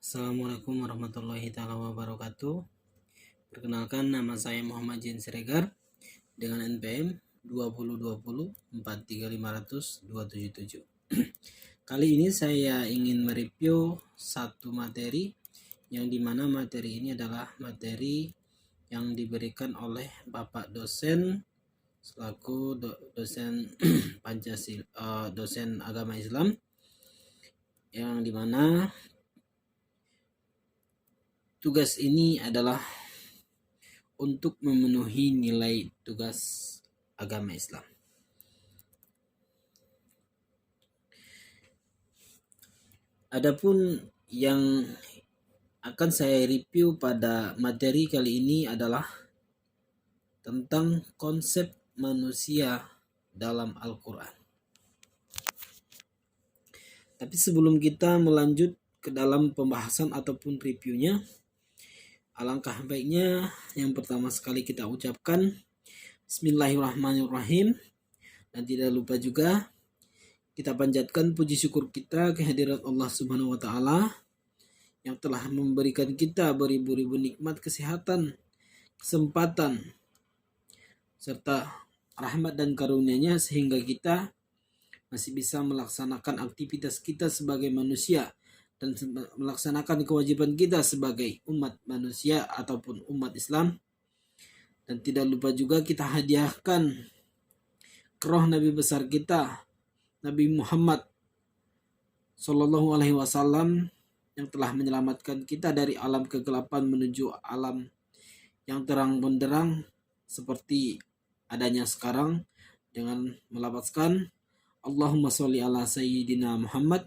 Assalamualaikum warahmatullahi taala wabarakatuh. Perkenalkan, nama saya Muhammad Jin Siregar dengan NPM 2020-43500-277. Kali ini saya ingin mereview satu materi yang dimana materi ini adalah materi yang diberikan oleh Bapak dosen selaku dosen Pancasila, dosen agama Islam, yang dimana tugas ini adalah untuk memenuhi nilai tugas agama Islam. Adapun yang akan saya review pada materi kali ini adalah tentang konsep manusia dalam Al-Quran. Tapi sebelum kita melanjut ke dalam pembahasan ataupun reviewnya, alangkah baiknya yang pertama sekali kita ucapkan Bismillahirrahmanirrahim, dan tidak lupa juga kita panjatkan puji syukur kita kehadirat Allah Subhanahu wa taala yang telah memberikan kita beribu-ribu nikmat kesehatan, kesempatan serta rahmat dan karunia-Nya sehingga kita masih bisa melaksanakan aktivitas kita sebagai manusia dan melaksanakan kewajiban kita sebagai umat manusia ataupun umat Islam. Dan tidak lupa juga kita hadiahkan ke roh Nabi besar kita, Nabi Muhammad Sallallahu Alaihi Wasallam, yang telah menyelamatkan kita dari alam kegelapan menuju alam yang terang benderang seperti adanya sekarang, dengan melafazkan Allahumma sholli ala sayyidina Muhammad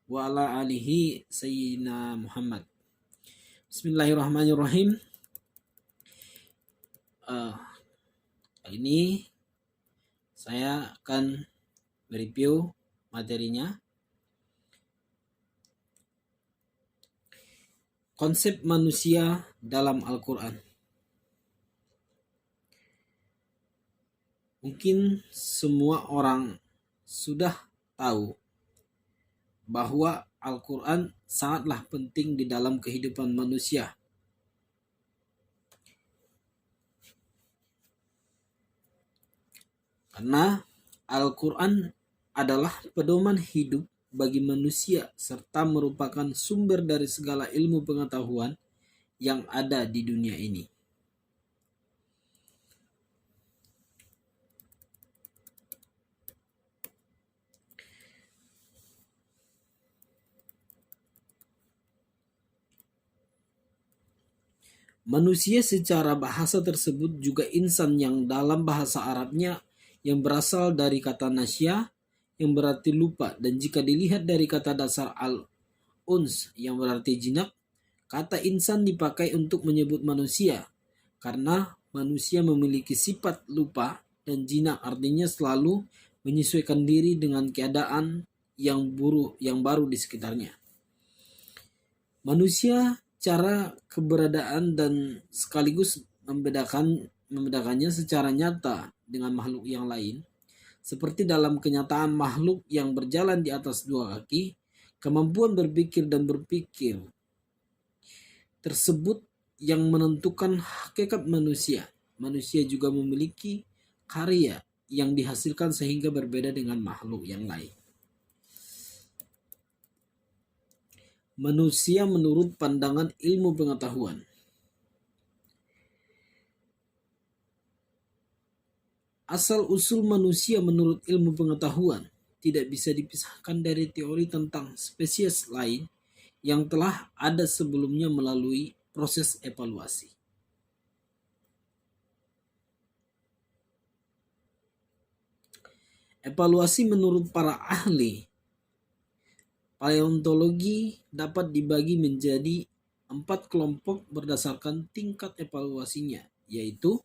wa ala alihi sayyidina Muhammad. Bismillahirrahmanirrahim. Kali ini saya akan mereview materinya. Konsep manusia dalam Al-Quran. Mungkin semua orang sudah tahu bahwa Al-Quran sangatlah penting di dalam kehidupan manusia. Karena Al-Quran adalah pedoman hidup bagi manusia serta merupakan sumber dari segala ilmu pengetahuan yang ada di dunia ini. Manusia secara bahasa tersebut juga insan yang dalam bahasa Arabnya yang berasal dari kata nasya yang berarti lupa, dan jika dilihat dari kata dasar al-uns yang berarti jinak, kata insan dipakai untuk menyebut manusia karena manusia memiliki sifat lupa, dan jinak artinya selalu menyesuaikan diri dengan keadaan yang buruk yang baru di sekitarnya. Manusia cara keberadaan dan sekaligus membedakannya secara nyata dengan makhluk yang lain, seperti dalam kenyataan makhluk yang berjalan di atas dua kaki, kemampuan berpikir dan berpikir tersebut yang menentukan hakikat manusia. Manusia juga memiliki karya yang dihasilkan sehingga berbeda dengan makhluk yang lain. Manusia menurut pandangan ilmu pengetahuan. Asal-usul manusia menurut ilmu pengetahuan tidak bisa dipisahkan dari teori tentang spesies lain yang telah ada sebelumnya melalui proses evaluasi. Evaluasi menurut para ahli paleontologi dapat dibagi menjadi 4 kelompok berdasarkan tingkat evaluasinya, yaitu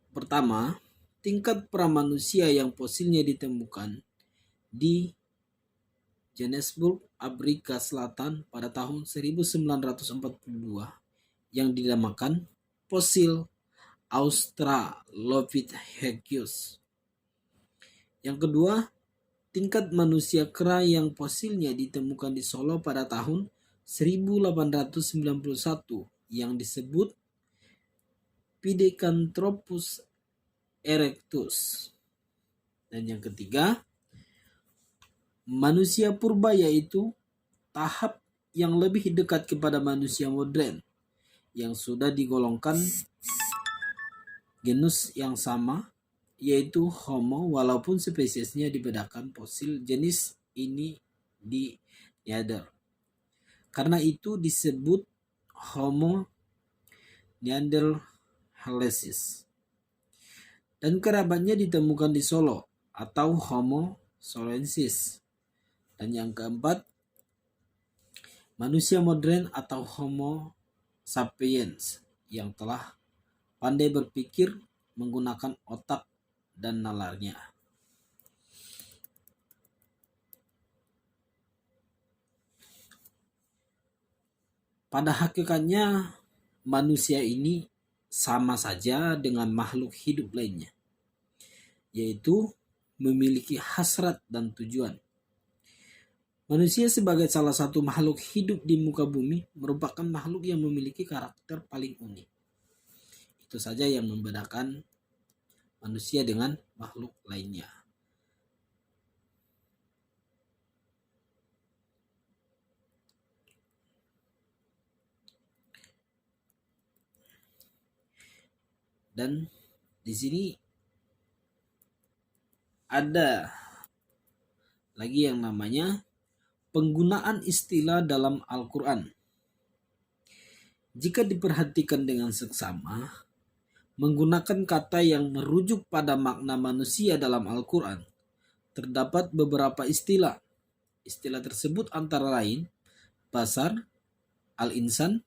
pertama, tingkat pramanusia yang fosilnya ditemukan di Johannesburg, Afrika Selatan pada tahun 1942 yang dinamakan fosil Australopithecus. Yang kedua, tingkat manusia kera yang fosilnya ditemukan di Solo pada tahun 1891 yang disebut Pithecanthropus erectus. Dan yang ketiga, manusia purba, yaitu tahap yang lebih dekat kepada manusia modern yang sudah digolongkan genus yang sama, yaitu Homo, walaupun spesiesnya dibedakan. Fosil jenis ini di Neander. Karena itu disebut Homo neanderthalensis. Dan kerabatnya ditemukan di Solo atau Homo soloensis. Dan yang keempat, manusia modern atau Homo sapiens yang telah pandai berpikir menggunakan otak dan nalarnya. Pada hakikatnya manusia ini sama saja dengan makhluk hidup lainnya, yaitu memiliki hasrat dan tujuan. Manusia sebagai salah satu makhluk hidup di muka bumi merupakan makhluk yang memiliki karakter paling unik. Itu saja yang membedakan manusia dengan makhluk lainnya. Dan di sini ada lagi yang namanya penggunaan istilah dalam Al-Quran. Jika diperhatikan dengan seksama, menggunakan kata yang merujuk pada makna manusia dalam Al-Quran, terdapat beberapa istilah. Istilah tersebut antara lain Basar, Al-Insan,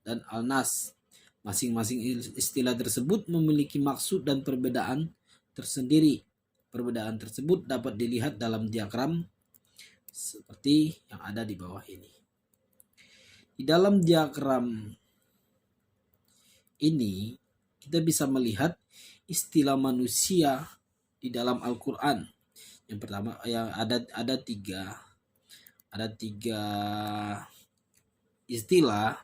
dan Al-Nas. Masing-masing istilah tersebut memiliki maksud dan perbedaan tersendiri. Perbedaan tersebut dapat dilihat dalam diagram seperti yang ada di bawah ini. Di dalam diagram ini kita bisa melihat istilah manusia di dalam Al-Quran. Yang pertama yang ada tiga istilah.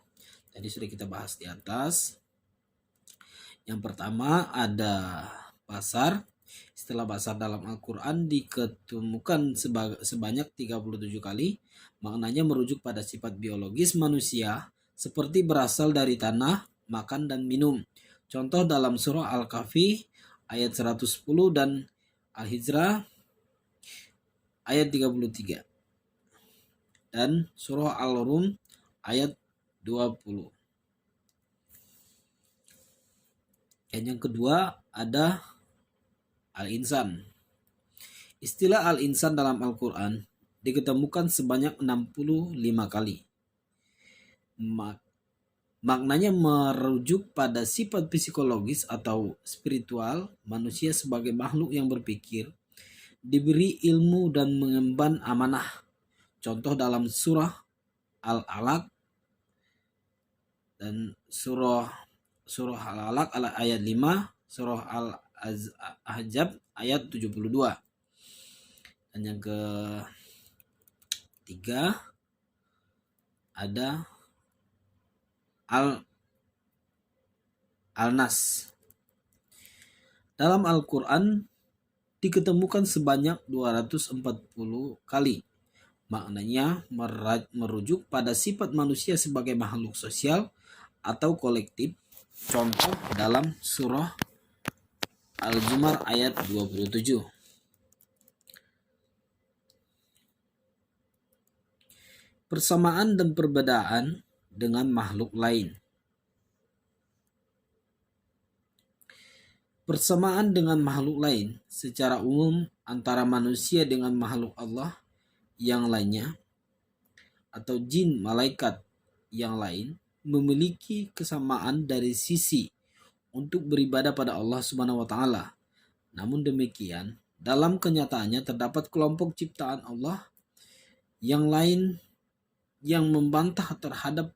Tadi sudah kita bahas di atas. Yang pertama ada basar. Istilah basar dalam Al-Quran diketemukan sebanyak 37 kali. Maknanya merujuk pada sifat biologis manusia seperti berasal dari tanah, makan, dan minum. Contoh dalam surah Al-Kahfi ayat 110 dan Al-Hijrah ayat 33. Dan surah Al-Rum ayat 20. Dan yang kedua ada Al-Insan. Istilah Al-Insan dalam Al-Quran diketemukan sebanyak 65 kali. Maknanya merujuk pada sifat psikologis atau spiritual manusia sebagai makhluk yang berpikir, diberi ilmu dan mengemban amanah. Contoh dalam surah Al-Alaq dan surah Al-Alaq ayat 5, surah Al-Ahzab ayat 72. Dan yang ketiga ada Al-Nas. Dalam Al-Quran diketemukan sebanyak 240 kali. Maknanya merujuk pada sifat manusia sebagai makhluk sosial atau kolektif. Contoh dalam surah Al-Zumar ayat 27. Persamaan dan perbedaan dengan makhluk lain. Persamaan dengan makhluk lain secara umum antara manusia dengan makhluk Allah yang lainnya atau jin malaikat yang lain memiliki kesamaan dari sisi untuk beribadah pada Allah Subhanahu wa taala. Namun demikian, dalam kenyataannya terdapat kelompok ciptaan Allah yang lain yang membantah terhadap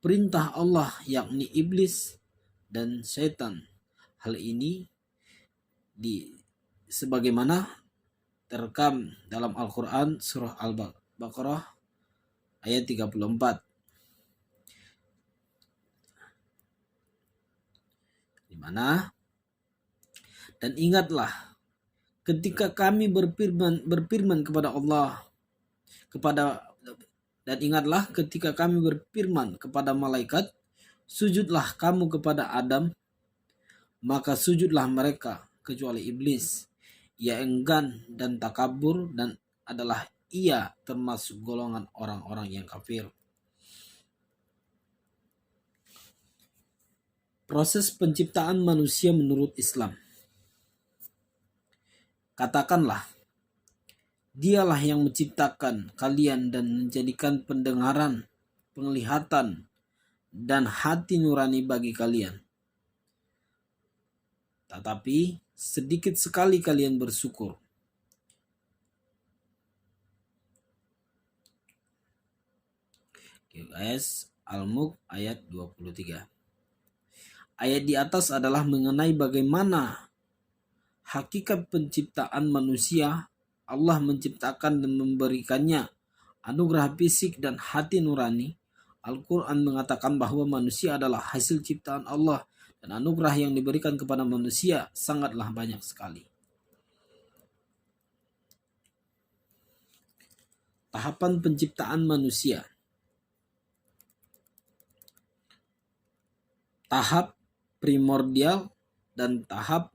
perintah Allah, yakni iblis dan setan. Hal ini sebagaimana terekam dalam Al-Quran surah Al-Baqarah ayat 34. Di mana, dan ingatlah ketika kami berfirman kepada Allah, dan ingatlah ketika kami berfirman kepada malaikat, sujudlah kamu kepada Adam, maka sujudlah mereka kecuali iblis. Ia enggan dan takabur dan adalah ia termasuk golongan orang-orang yang kafir. Proses penciptaan manusia menurut Islam. Katakanlah, dialah yang menciptakan kalian dan menjadikan pendengaran, penglihatan, dan hati nurani bagi kalian. Tetapi sedikit sekali kalian bersyukur. Guys, Al-Mulk ayat 23. Ayat di atas adalah mengenai bagaimana hakikat penciptaan manusia. Allah menciptakan dan memberikannya anugerah fisik dan hati nurani. Al-Quran mengatakan bahwa manusia adalah hasil ciptaan Allah dan anugerah yang diberikan kepada manusia sangatlah banyak sekali. Tahapan penciptaan manusia. Tahap primordial dan tahap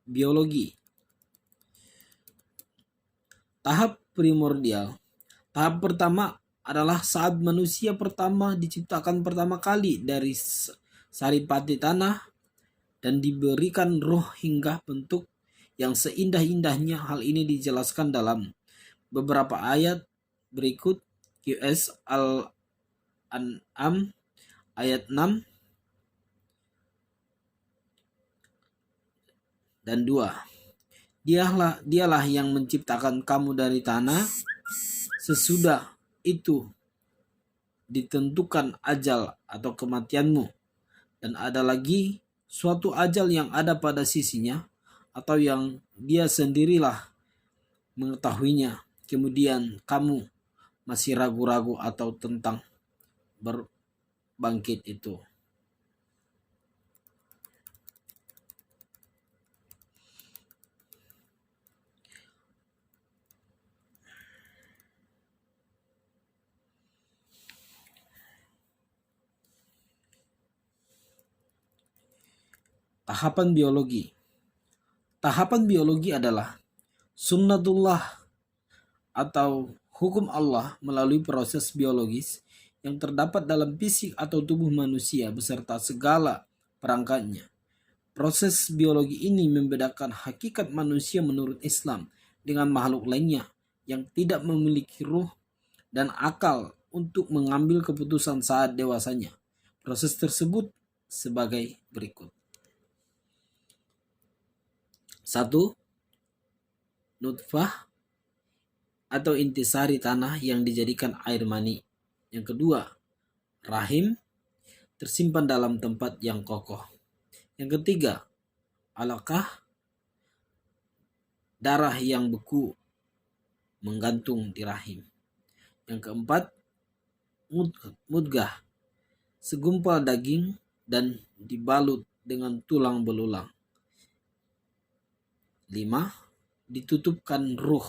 biologi. Tahap primordial. Tahap pertama adalah saat manusia pertama diciptakan pertama kali dari saripati tanah dan diberikan roh hingga bentuk yang seindah-indahnya. Hal ini dijelaskan dalam beberapa ayat berikut. QS Al-An'am ayat 6 dan 2. Dialah yang menciptakan kamu dari tanah, sesudah itu ditentukan ajal atau kematianmu, dan ada lagi suatu ajal yang ada pada sisinya atau yang dia sendirilah mengetahuinya. Kemudian kamu masih ragu-ragu atau tentang berbangkit itu. Tahapan biologi. Tahapan biologi adalah sunnatullah atau hukum Allah melalui proses biologis yang terdapat dalam fisik atau tubuh manusia beserta segala perangkatnya. Proses biologi ini membedakan hakikat manusia menurut Islam dengan makhluk lainnya yang tidak memiliki ruh dan akal untuk mengambil keputusan saat dewasanya. Proses tersebut sebagai berikut. 1. Nutfah atau intisari tanah yang dijadikan air mani. Yang kedua, rahim tersimpan dalam tempat yang kokoh. Yang ketiga, alaqah, darah yang beku menggantung di rahim. Yang keempat, mudghah, segumpal daging dan dibalut dengan tulang belulang. 5. Ditiupkan ruh.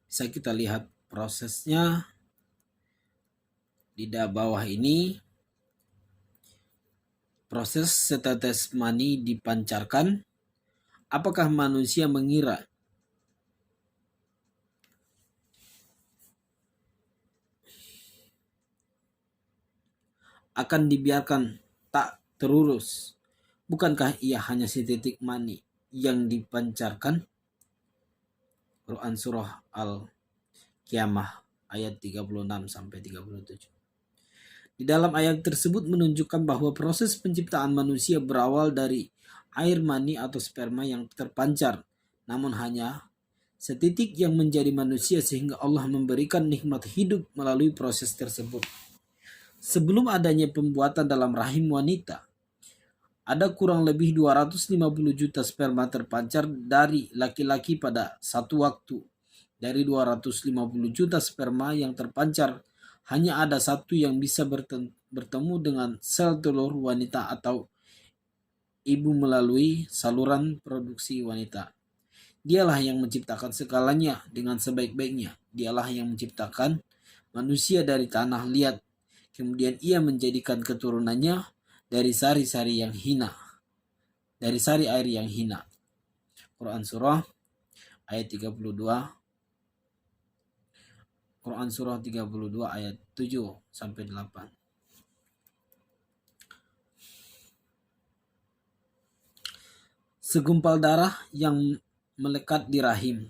Bisa kita lihat prosesnya di bawah ini. Proses setetes mani dipancarkan. Apakah manusia mengira akan dibiarkan tak terurus? Bukankah ia hanya setitik mani yang dipancarkan? Quran surah Al-Qiyamah ayat 36-37. Di dalam ayat tersebut menunjukkan bahwa proses penciptaan manusia berawal dari air mani atau sperma yang terpancar, namun hanya setitik yang menjadi manusia sehingga Allah memberikan nikmat hidup melalui proses tersebut. Sebelum adanya pembuatan dalam rahim wanita, ada kurang lebih 250 juta sperma terpancar dari laki-laki pada satu waktu. Dari 250 juta sperma yang terpancar, hanya ada satu yang bisa bertemu dengan sel telur wanita atau ibu melalui saluran produksi wanita. Dialah yang menciptakan segalanya dengan sebaik-baiknya. Dialah yang menciptakan manusia dari tanah liat. Kemudian ia menjadikan keturunannya dari sari-sari yang hina. Dari sari air yang hina. Quran surah ayat 32. Quran surah 32 ayat 7 sampai 8. Segumpal darah yang melekat di rahim.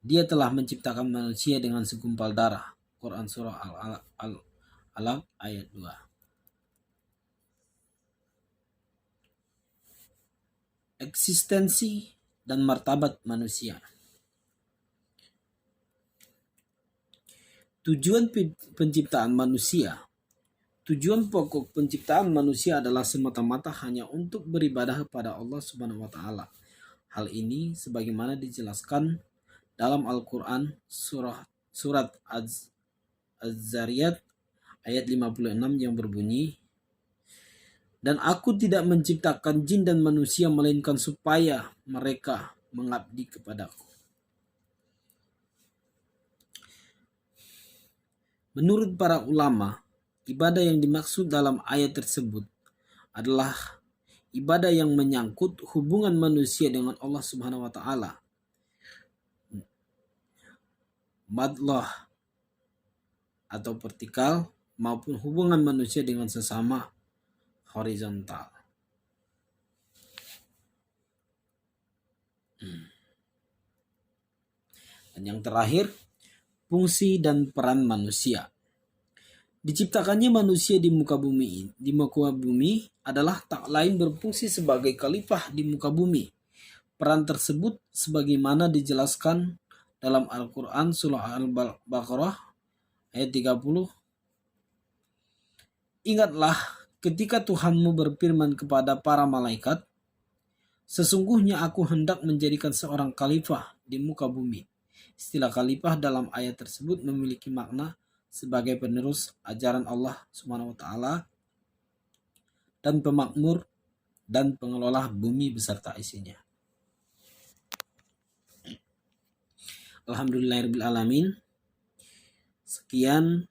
Dia telah menciptakan manusia dengan segumpal darah. Quran surah Al-Alaq ayat 2. Eksistensi dan martabat manusia. Tujuan pokok penciptaan manusia adalah semata-mata hanya untuk beribadah kepada Allah Subhanahu wa taala. Hal ini sebagaimana dijelaskan dalam Al-Qur'an surat Az-Zariyat ayat 56 yang berbunyi, "Dan aku tidak menciptakan jin dan manusia melainkan supaya mereka mengabdi kepadaku." Menurut para ulama, ibadah yang dimaksud dalam ayat tersebut adalah ibadah yang menyangkut hubungan manusia dengan Allah Subhanahu wa taala. Madlah atau vertikal maupun hubungan manusia dengan sesama horizontal. Dan yang terakhir, fungsi dan peran manusia. Diciptakannya manusia di muka bumi adalah tak lain berfungsi sebagai khalifah di muka bumi. Peran tersebut sebagaimana dijelaskan dalam Al-Quran surah Al-Baqarah ayat 30. Ingatlah ketika Tuhanmu berfirman kepada para malaikat, sesungguhnya aku hendak menjadikan seorang khalifah di muka bumi. Istilah khalifah dalam ayat tersebut memiliki makna sebagai penerus ajaran Allah Subhanahu wa taala dan pemakmur dan pengelola bumi beserta isinya. Alhamdulillahirabbil alamin. Sekian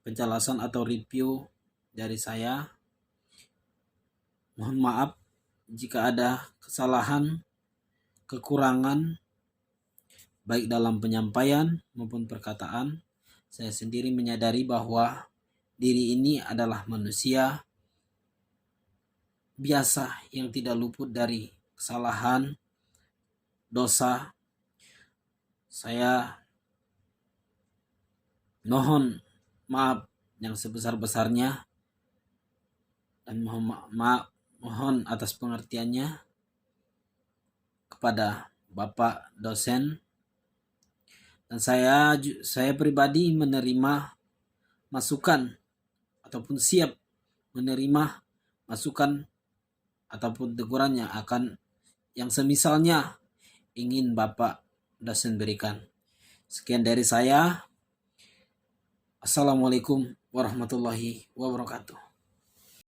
penjelasan atau review dari saya. Mohon maaf jika ada kesalahan, kekurangan baik dalam penyampaian maupun perkataan. Saya sendiri menyadari bahwa diri ini adalah manusia biasa yang tidak luput dari kesalahan, dosa. Saya mohon maaf yang sebesar-besarnya dan mohon atas pengertiannya kepada Bapak dosen. Dan saya pribadi menerima masukan ataupun siap menerima masukan ataupun teguran yang semisalnya ingin Bapak dosen berikan. Sekian dari saya. Assalamualaikum warahmatullahi wabarakatuh.